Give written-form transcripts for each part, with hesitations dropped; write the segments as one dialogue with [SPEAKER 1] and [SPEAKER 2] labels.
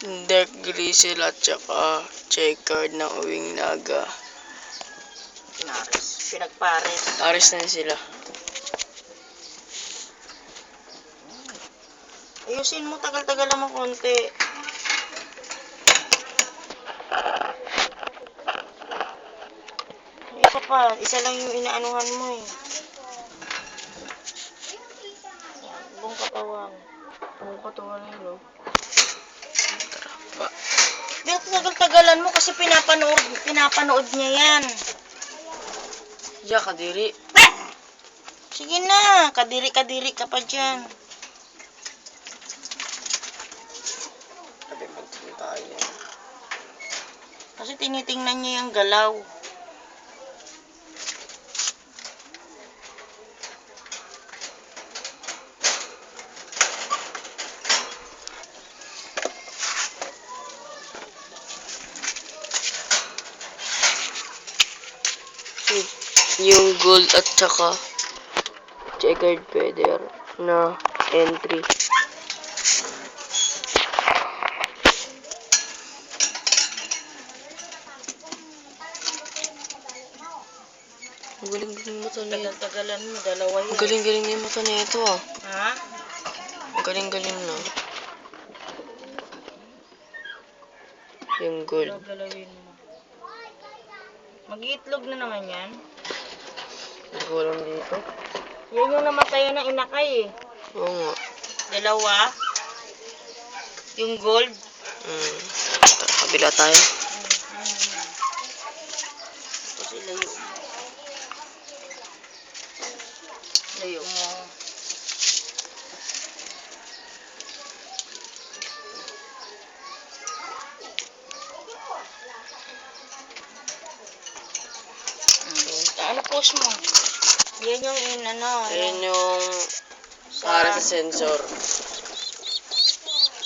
[SPEAKER 1] Dark Grizzle at saka checkered ng Uwing Naga.
[SPEAKER 2] Pinagpares.
[SPEAKER 1] Pares na sila.
[SPEAKER 2] Ayusin mo, tagal-tagal naman konti. Isa pa, isa lang yung inaanuhan mo eh. Buong katawan.
[SPEAKER 1] Ang katawan nilo. Ba?
[SPEAKER 2] Pero tagal-tagalan mo kasi pinapanood niya yan.
[SPEAKER 1] Ya, kadiri.
[SPEAKER 2] Sige na, kadiri-kadiri ka pa dyan.
[SPEAKER 1] Sabi mo tayo.
[SPEAKER 2] Kasi tinitingnan niya yung galaw.
[SPEAKER 1] Yung gold at saka checkered feather na entry. Ang galing-galing mata na ito.
[SPEAKER 2] Tagal-tagalan mo, dalawa yun.
[SPEAKER 1] Ang galing-galing yung mata na ito ah.
[SPEAKER 2] Ha?
[SPEAKER 1] Ang galing-galing na. Yung gold.
[SPEAKER 2] Galawin mo. Mag-iitlog na naman yan.
[SPEAKER 1] Hindi ko alam dito.
[SPEAKER 2] Yan yung namatayan ng inakay eh.
[SPEAKER 1] Oo nga.
[SPEAKER 2] Dalawa. Yung gold.
[SPEAKER 1] Tara, kabila tayo.
[SPEAKER 2] Kasi layo mo. Layo mo. Ano post mo? Yan yung
[SPEAKER 1] Ayan yung para sa sensor.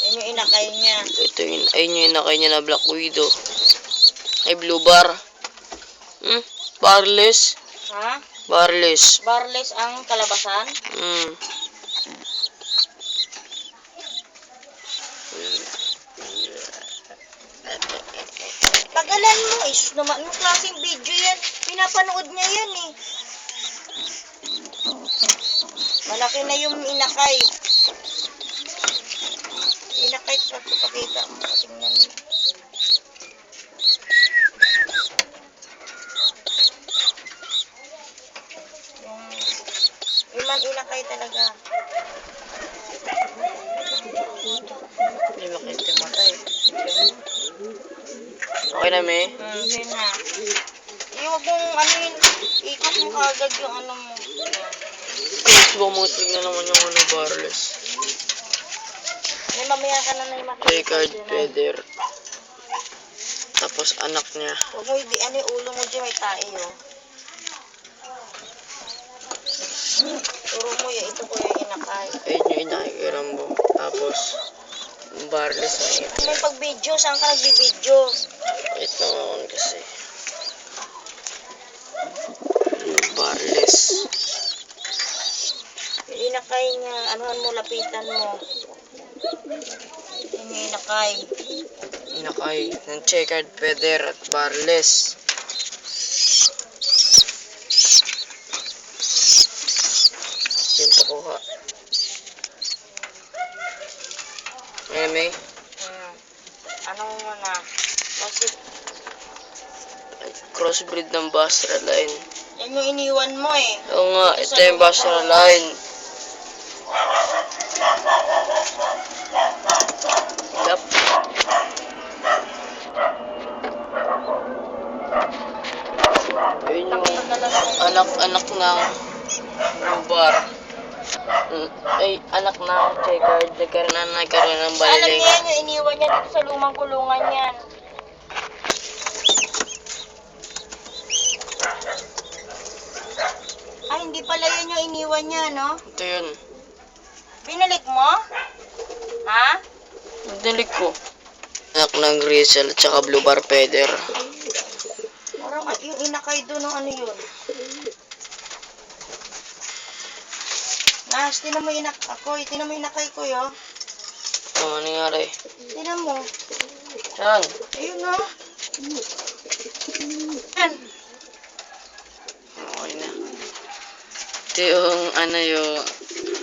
[SPEAKER 2] Yan yung inakay niya.
[SPEAKER 1] Ito yun. Ayun yung inakay niya na Black Widow. Ay, blue bar. Barless.
[SPEAKER 2] Ha?
[SPEAKER 1] Barless.
[SPEAKER 2] Barless ang kalabasan? Tagalan mo. Isus naman. Anong klaseng video yan? Pinapanood niya yan eh. Malaki na yung inakay. Inakay sa pakita mo. Tingnan mo. Yung inakay talaga.
[SPEAKER 1] Hindi makita yung mata eh. Okay na, May?
[SPEAKER 2] Okay na. Huwag mong ikot mo kagad yung ano mo.
[SPEAKER 1] Facebook mo, tignan naman yung barless.
[SPEAKER 2] May mamaya ka na na yung makikita.
[SPEAKER 1] Checkered feather. Tapos anak niya.
[SPEAKER 2] Huwag mo yung ulo mo dyan may tae oh. Turo mo yung ito ko yung inakay.
[SPEAKER 1] Ayun yung inakay kay Rambo. Tapos, barless na ito.
[SPEAKER 2] May pag-video, saan ka nag-video?
[SPEAKER 1] Wait naman kasi. Barless.
[SPEAKER 2] Yung inakay niya, anuhan mo, lapitan mo. Yung inakay.
[SPEAKER 1] Inakay ng checkered feather at barless. Yung pakuha. Ayan, May.
[SPEAKER 2] Anong mo na? Kasi,
[SPEAKER 1] Crossbreed ng Bastra line.
[SPEAKER 2] yan yung iniwan mo eh.
[SPEAKER 1] Oo nga, ito yung Bastra line. Yup. Ayun yung anak-anak ng blue bar. Ay, anak ng checkered. Nagkaroon ng
[SPEAKER 2] Alam
[SPEAKER 1] baliling.
[SPEAKER 2] niya yan, yung iniwan niya dito sa lumang kulungan yan. Ay, hindi pala yun yung iniwan niya, no?
[SPEAKER 1] Ito yun.
[SPEAKER 2] Binalik mo? Ha?
[SPEAKER 1] Dinig ko. Anak ng Grizzle at saka blue bar feather.
[SPEAKER 2] Parang yung inakay doon, no? Ano yun? Nas, tinan mo yung inakay ko, yo.
[SPEAKER 1] ano nangyari?
[SPEAKER 2] Tingnan mo.
[SPEAKER 1] Saan?
[SPEAKER 2] Ayun na. Yan.
[SPEAKER 1] Okay na. Ito yung ano yung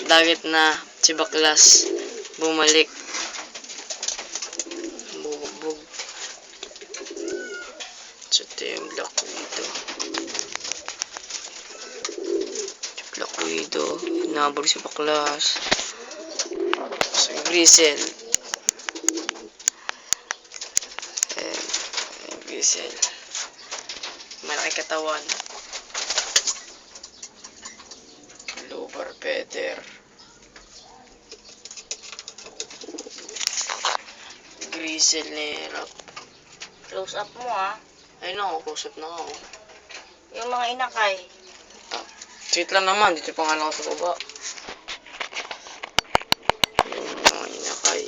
[SPEAKER 1] dagat na si Baklas bumalik. Bugbog. So ito yung Black Widow. Black Widow. Hinabol si Baklas. So Grisel. Grisel. Malaki katawan. Blooper Peter. Grisel ni Rap.
[SPEAKER 2] Close up mo ah.
[SPEAKER 1] Ayun ako, close up na ako.
[SPEAKER 2] Yung mga inakay.
[SPEAKER 1] Sweet lang naman, dito pa nga lang ako sa baba. Yung mga inakay.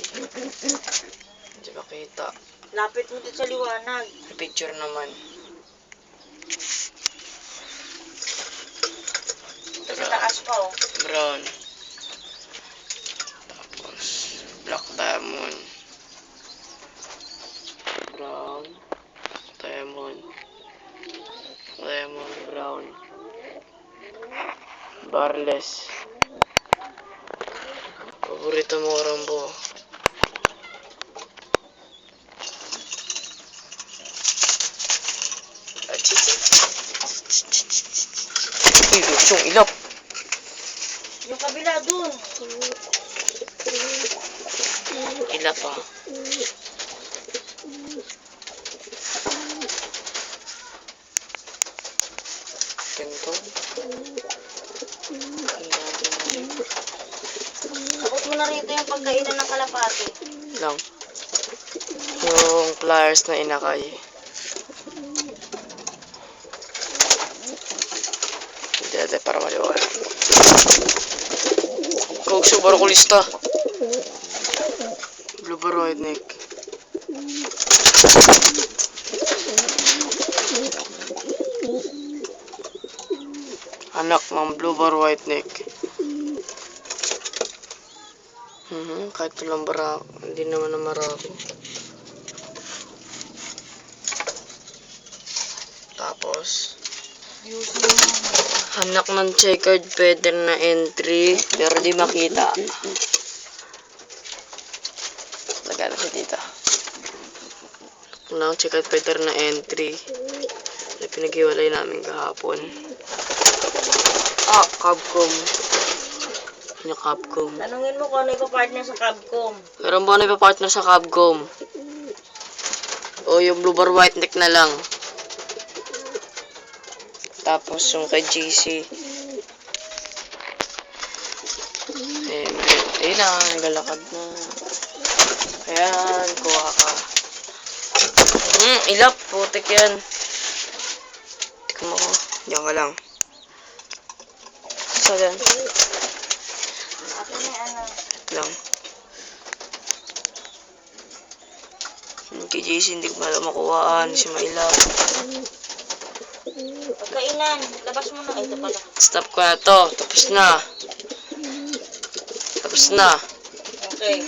[SPEAKER 1] Hindi ba kita?
[SPEAKER 2] Lapit mo dito sa liwanag.
[SPEAKER 1] Picture naman.
[SPEAKER 2] Sa taas pa oh.
[SPEAKER 1] Brown. Tapos, Black Diamond. Brown. Diamond. Diamond, brown. Barless. Paborito mo, Rambo. Uy, yung ilap.
[SPEAKER 2] Yung kabila dun.
[SPEAKER 1] Ilap pa. Ganito.
[SPEAKER 2] Takot mo na rito yung pagkainan ng kalapati.
[SPEAKER 1] Lang. Yung pliers na inakay. Dede para maliwanag. Kogso barakulista. Blooper White Neck. Anak ng Blooper White Neck. Kahit walang barako, hindi naman na marako. Tapos, anak ng checkered feather na entry, pero di makita. Lagyan na siya dito. Anak ng checkered feather na entry, na pinag-iwalay namin kahapon. Capcom. Ano Capcom?
[SPEAKER 2] Tanungin mo kung ano ipapartner sa Capcom.
[SPEAKER 1] Meron ba ano ipapartner sa Capcom? O yung Blooper White Neck na lang. Tapos yung kay JC. Ayun na, nagalakad na. Ayan, kuha ka. Ilap, putik yan. Tika mo ko. Diyan ka lang. So, yan.
[SPEAKER 2] Akin na ano.
[SPEAKER 1] Lang. Kay JC hindi ko makuhaan. Si Mailap.
[SPEAKER 2] Pagkainan. Labas mo na. Ay, ito pala.
[SPEAKER 1] Stop ko na to. Tapos na. Tapos na.
[SPEAKER 2] Okay.